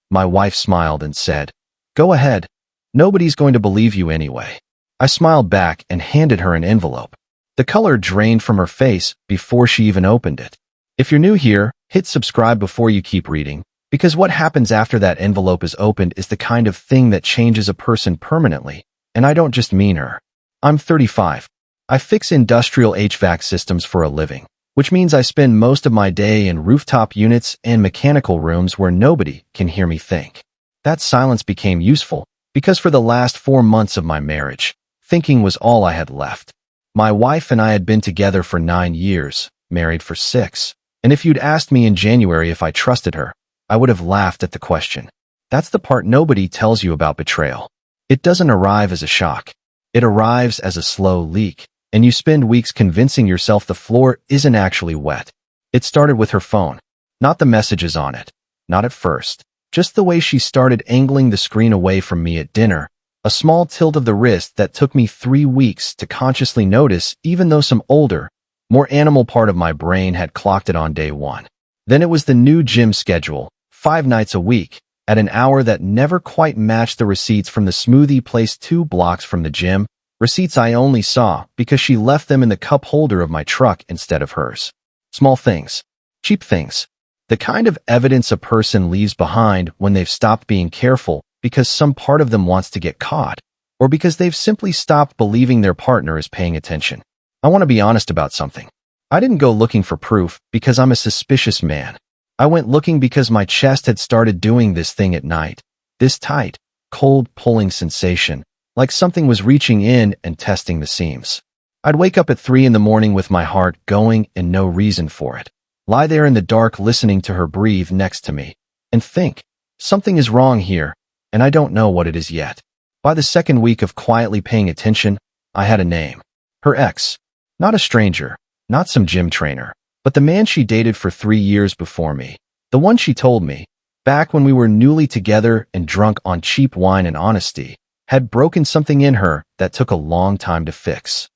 My wife smiled and said, "Go ahead. Nobody's going to believe you anyway." I smiled back and handed her an envelope. The color drained from her face before she even opened it. If you're new here, hit subscribe before you keep reading, because what happens after that envelope is opened is the kind of thing that changes a person permanently, and I don't just mean her. I'm 35. I fix industrial HVAC systems for a living, which means I spend most of my day in rooftop units and mechanical rooms where nobody can hear me think. That silence became useful, because for the last 4 months of my marriage, thinking was all I had left. My wife and I had been together for 9 years, married for 6, and if you'd asked me in January if I trusted her, I would have laughed at the question. That's the part nobody tells you about betrayal. It doesn't arrive as a shock. It arrives as a slow leak, and you spend weeks convincing yourself the floor isn't actually wet. It started with her phone, not the messages on it, not at first, just the way she started angling the screen away from me at dinner, a small tilt of the wrist that took me 3 weeks to consciously notice, even though some older, more animal part of my brain had clocked it on day 1. Then it was the new gym schedule, 5 nights a week, at an hour that never quite matched the receipts from the smoothie place 2 blocks from the gym, receipts I only saw because she left them in the cup holder of my truck instead of hers. Small things. Cheap things. The kind of evidence a person leaves behind when they've stopped being careful because some part of them wants to get caught, or because they've simply stopped believing their partner is paying attention. I want to be honest about something. I didn't go looking for proof because I'm a suspicious man. I went looking because my chest had started doing this thing at night, this tight, cold pulling sensation, like something was reaching in and testing the seams. I'd wake up at 3 in the morning with my heart going and no reason for it, lie there in the dark listening to her breathe next to me, and think, something is wrong here, and I don't know what it is yet. By the second week of quietly paying attention, I had a name. Her ex. Not a stranger, not some gym trainer, but the man she dated for 3 years before me. The one she told me, back when we were newly together and drunk on cheap wine and honesty, had broken something in her that took a long time to fix.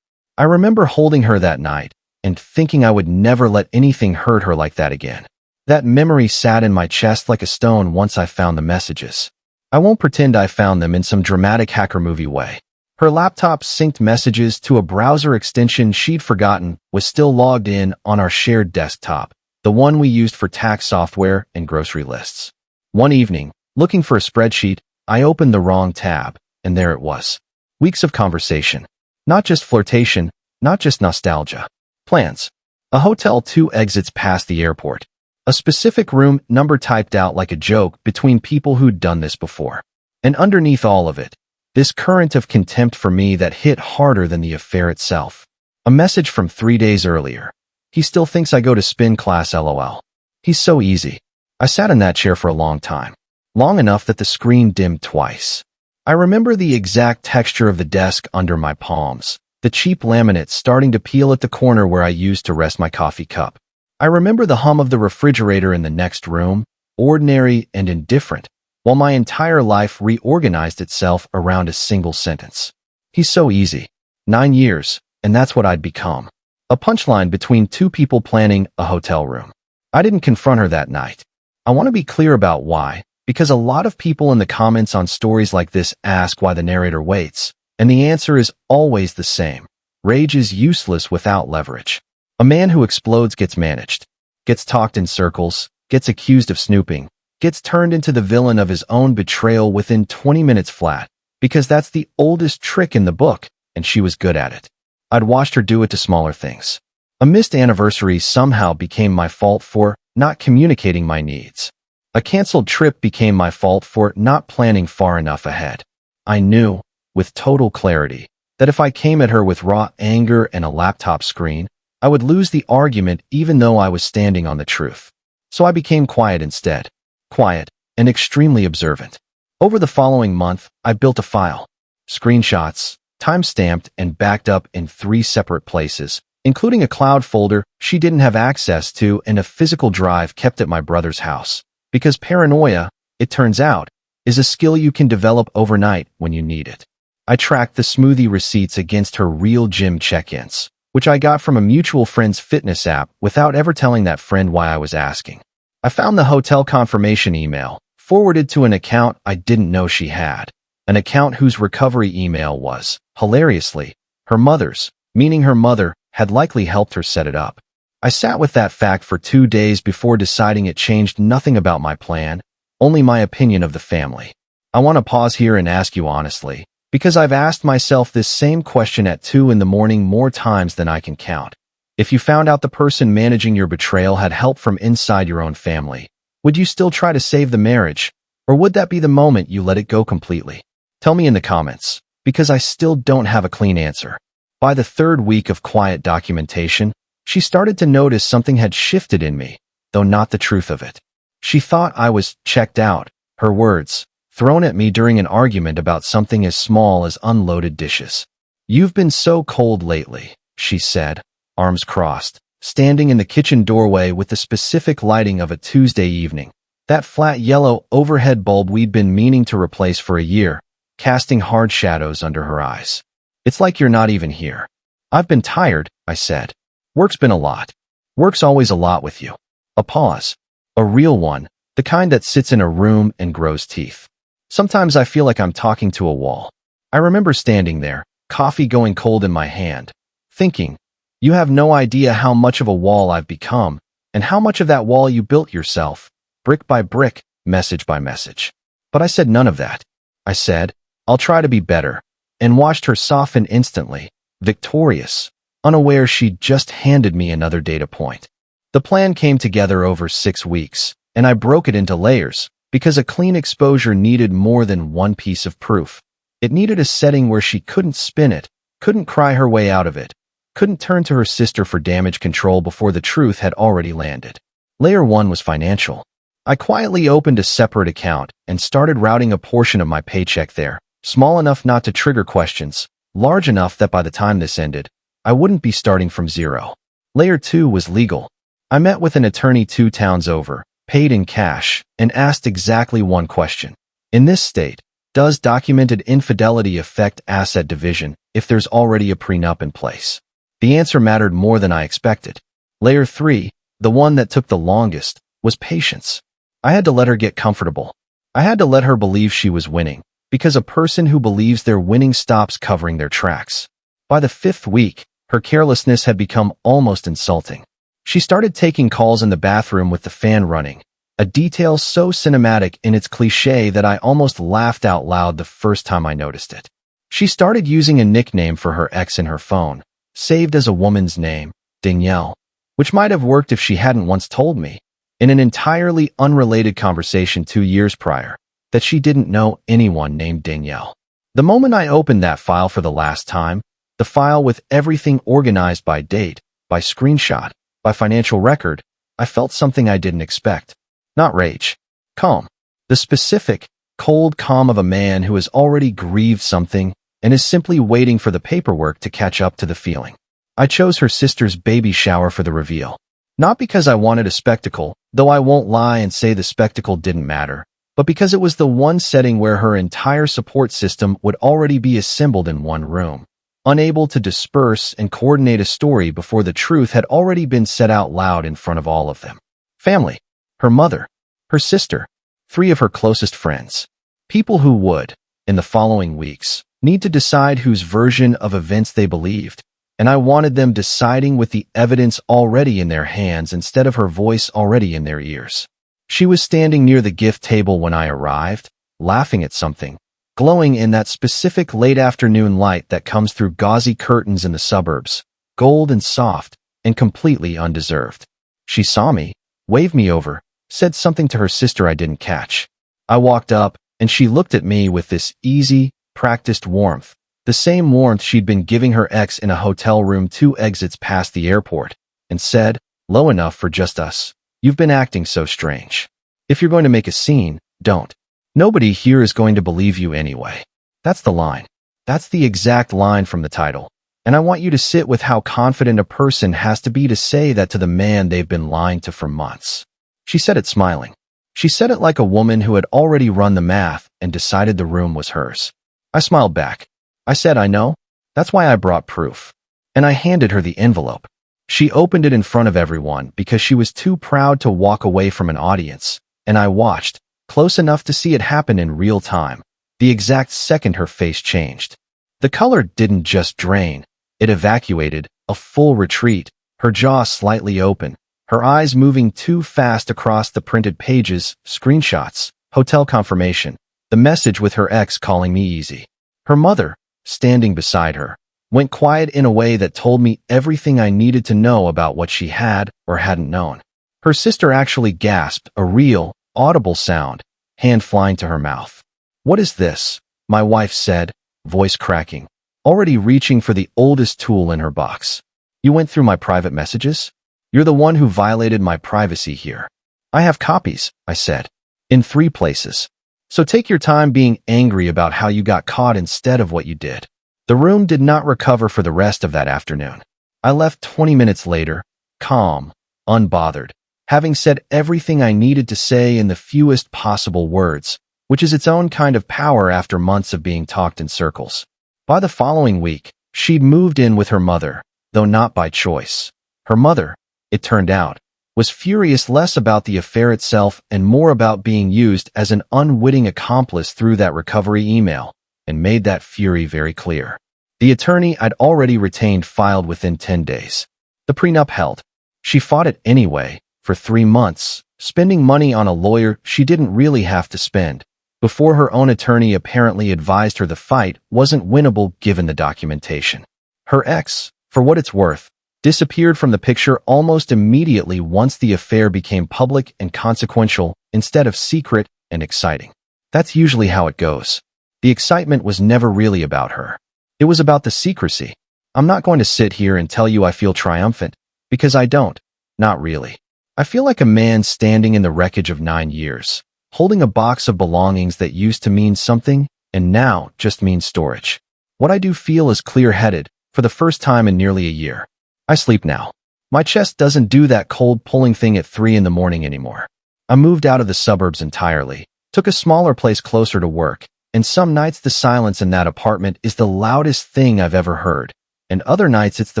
I remember holding her that night and thinking I would never let anything hurt her like that again. That memory sat in my chest like a stone once I found the messages. I won't pretend I found them in some dramatic hacker movie way. Her laptop synced messages to a browser extension she'd forgotten was still logged in on our shared desktop, the one we used for tax software and grocery lists. One evening, looking for a spreadsheet, I opened the wrong tab, and there it was. Weeks of conversation. Not just flirtation, not just nostalgia. Plans. A hotel 2 exits past the airport. A specific room number typed out like a joke between people who'd done this before. And underneath all of it, this current of contempt for me that hit harder than the affair itself. A message from 3 days earlier. He still thinks I go to spin class LOL. He's so easy. I sat in that chair for a long time. Long enough that the screen dimmed twice. I remember the exact texture of the desk under my palms, the cheap laminate starting to peel at the corner where I used to rest my coffee cup. I remember the hum of the refrigerator in the next room, ordinary and indifferent, while my entire life reorganized itself around a single sentence. He's so easy. 9 years, and that's what I'd become. A punchline between 2 people planning a hotel room. I didn't confront her that night. I want to be clear about why, because a lot of people in the comments on stories like this ask why the narrator waits, and the answer is always the same. Rage is useless without leverage. A man who explodes gets managed, gets talked in circles, gets accused of snooping, gets turned into the villain of his own betrayal within 20 minutes flat, because that's the oldest trick in the book, and she was good at it. I'd watched her do it to smaller things. A missed anniversary somehow became my fault for not communicating my needs. A canceled trip became my fault for not planning far enough ahead. I knew, with total clarity, that if I came at her with raw anger and a laptop screen, I would lose the argument even though I was standing on the truth. So I became quiet instead. Quiet and extremely observant. Over the following month, I built a file. Screenshots, time-stamped and backed up in 3 separate places, including a cloud folder she didn't have access to and a physical drive kept at my brother's house. Because paranoia, it turns out, is a skill you can develop overnight when you need it. I tracked the smoothie receipts against her real gym check-ins, which I got from a mutual friend's fitness app without ever telling that friend why I was asking. I found the hotel confirmation email, forwarded to an account I didn't know she had. An account whose recovery email was, hilariously, her mother's, meaning her mother had likely helped her set it up. I sat with that fact for 2 days before deciding it changed nothing about my plan, only my opinion of the family. I want to pause here and ask you honestly, because I've asked myself this same question at 2 in the morning more times than I can count. If you found out the person managing your betrayal had help from inside your own family, would you still try to save the marriage, or would that be the moment you let it go completely? Tell me in the comments, because I still don't have a clean answer. By the 3rd week of quiet documentation, she started to notice something had shifted in me, though not the truth of it. She thought I was checked out, her words, thrown at me during an argument about something as small as unloaded dishes. "You've been so cold lately," she said, arms crossed, standing in the kitchen doorway with the specific lighting of a Tuesday evening. That flat yellow overhead bulb we'd been meaning to replace for a year, casting hard shadows under her eyes. "It's like you're not even here." "I've been tired," I said. "Work's been a lot." "Work's always a lot with you." A pause. A real one, the kind that sits in a room and grows teeth. Sometimes I feel like I'm talking to a wall. I remember standing there, coffee going cold in my hand, thinking, you have no idea how much of a wall I've become, and how much of that wall you built yourself, brick by brick, message by message. But I said none of that. I said, I'll try to be better, and watched her soften instantly, victorious, unaware she'd just handed me another data point. The plan came together over 6 weeks, and I broke it into layers, because a clean exposure needed more than one piece of proof. It needed a setting where she couldn't spin it, couldn't cry her way out of it, couldn't turn to her sister for damage control before the truth had already landed. Layer 1 was financial. I quietly opened a separate account and started routing a portion of my paycheck there, small enough not to trigger questions, large enough that by the time this ended, I wouldn't be starting from zero. Layer 2 was legal. I met with an attorney 2 towns over, paid in cash, and asked exactly one question. In this state, does documented infidelity affect asset division if there's already a prenup in place? The answer mattered more than I expected. Layer 3, the one that took the longest, was patience. I had to let her get comfortable. I had to let her believe she was winning, because a person who believes they're winning stops covering their tracks. By the 5th week, her carelessness had become almost insulting. She started taking calls in the bathroom with the fan running, a detail so cinematic in its cliché that I almost laughed out loud the first time I noticed it. She started using a nickname for her ex in her phone, saved as a woman's name, Danielle, which might have worked if she hadn't once told me, in an entirely unrelated conversation 2 years prior, that she didn't know anyone named Danielle. The moment I opened that file for the last time, the file with everything organized by date, by screenshot, by financial record, I felt something I didn't expect. Not rage. Calm. The specific, cold calm of a man who has already grieved something and is simply waiting for the paperwork to catch up to the feeling. I chose her sister's baby shower for the reveal. Not because I wanted a spectacle, though I won't lie and say the spectacle didn't matter, but because it was the one setting where her entire support system would already be assembled in one room, unable to disperse and coordinate a story before the truth had already been said out loud in front of all of them. Family. Her mother. Her sister. 3 of her closest friends. People who would, in the following weeks, need to decide whose version of events they believed, and I wanted them deciding with the evidence already in their hands instead of her voice already in their ears. She was standing near the gift table when I arrived, laughing at something, glowing in that specific late afternoon light that comes through gauzy curtains in the suburbs, gold and soft, and completely undeserved. She saw me, waved me over, said something to her sister I didn't catch. I walked up, and she looked at me with this easy, practiced warmth, the same warmth she'd been giving her ex in a hotel room 2 exits past the airport, and said, low enough for just us, "You've been acting so strange. If you're going to make a scene, don't. Nobody here is going to believe you anyway." That's the line. That's the exact line from the title. And I want you to sit with how confident a person has to be to say that to the man they've been lying to for months. She said it smiling. She said it like a woman who had already run the math and decided the room was hers. I smiled back. I said, I know. That's why I brought proof. And I handed her the envelope. She opened it in front of everyone because she was too proud to walk away from an audience, and I watched, close enough to see it happen in real time, the exact second her face changed. The color didn't just drain, it evacuated, a full retreat, her jaw slightly open, her eyes moving too fast across the printed pages, screenshots, hotel confirmation, the message with her ex calling me easy. Her mother, standing beside her, went quiet in a way that told me everything I needed to know about what she had or hadn't known. Her sister actually gasped, a real, audible sound, hand flying to her mouth. "What is this?" my wife said, voice cracking, already reaching for the oldest tool in her box. "You went through my private messages? You're the one who violated my privacy here." "I have copies," I said, "in 3 places. So take your time being angry about how you got caught instead of what you did." The room did not recover for the rest of that afternoon. I left 20 minutes later, calm, unbothered, having said everything I needed to say in the fewest possible words, which is its own kind of power after months of being talked in circles. By the following week, she'd moved in with her mother, though not by choice. Her mother, it turned out, was furious less about the affair itself and more about being used as an unwitting accomplice through that recovery email, and made that fury very clear. The attorney I'd already retained filed within 10 days. The prenup held. She fought it anyway, for 3 months, spending money on a lawyer she didn't really have to spend, before her own attorney apparently advised her the fight wasn't winnable given the documentation. Her ex, for what it's worth, disappeared from the picture almost immediately once the affair became public and consequential instead of secret and exciting. That's usually how it goes. The excitement was never really about her. It was about the secrecy. I'm not going to sit here and tell you I feel triumphant, because I don't. Not really. I feel like a man standing in the wreckage of 9 years, holding a box of belongings that used to mean something and now just means storage. What I do feel is clear-headed, for the first time in nearly a year. I sleep now. My chest doesn't do that cold pulling thing at 3 in the morning anymore. I moved out of the suburbs entirely, took a smaller place closer to work, and some nights the silence in that apartment is the loudest thing I've ever heard, and other nights it's the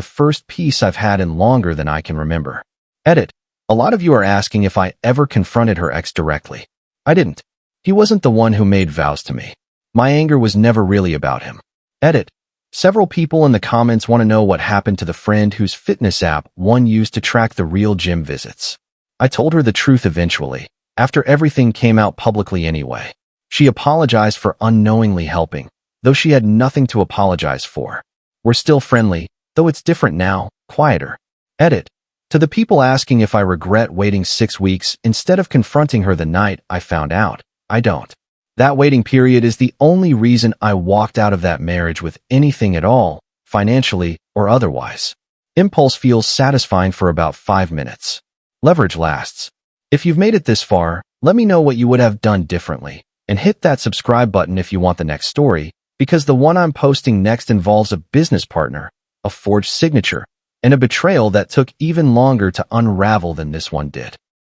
first peace I've had in longer than I can remember. Edit. A lot of you are asking if I ever confronted her ex directly. I didn't. He wasn't the one who made vows to me. My anger was never really about him. Edit. Several people in the comments want to know what happened to the friend whose fitness app one used to track the real gym visits. I told her the truth eventually, after everything came out publicly anyway. She apologized for unknowingly helping, though she had nothing to apologize for. We're still friendly, though it's different now, quieter. Edit. To the people asking if I regret waiting 6 weeks instead of confronting her the night I found out, I don't. That waiting period is the only reason I walked out of that marriage with anything at all, financially or otherwise. Impulse feels satisfying for about 5 minutes. Leverage lasts. If you've made it this far, let me know what you would have done differently, and hit that subscribe button if you want the next story, because the one I'm posting next involves a business partner, a forged signature, and a betrayal that took even longer to unravel than this one did.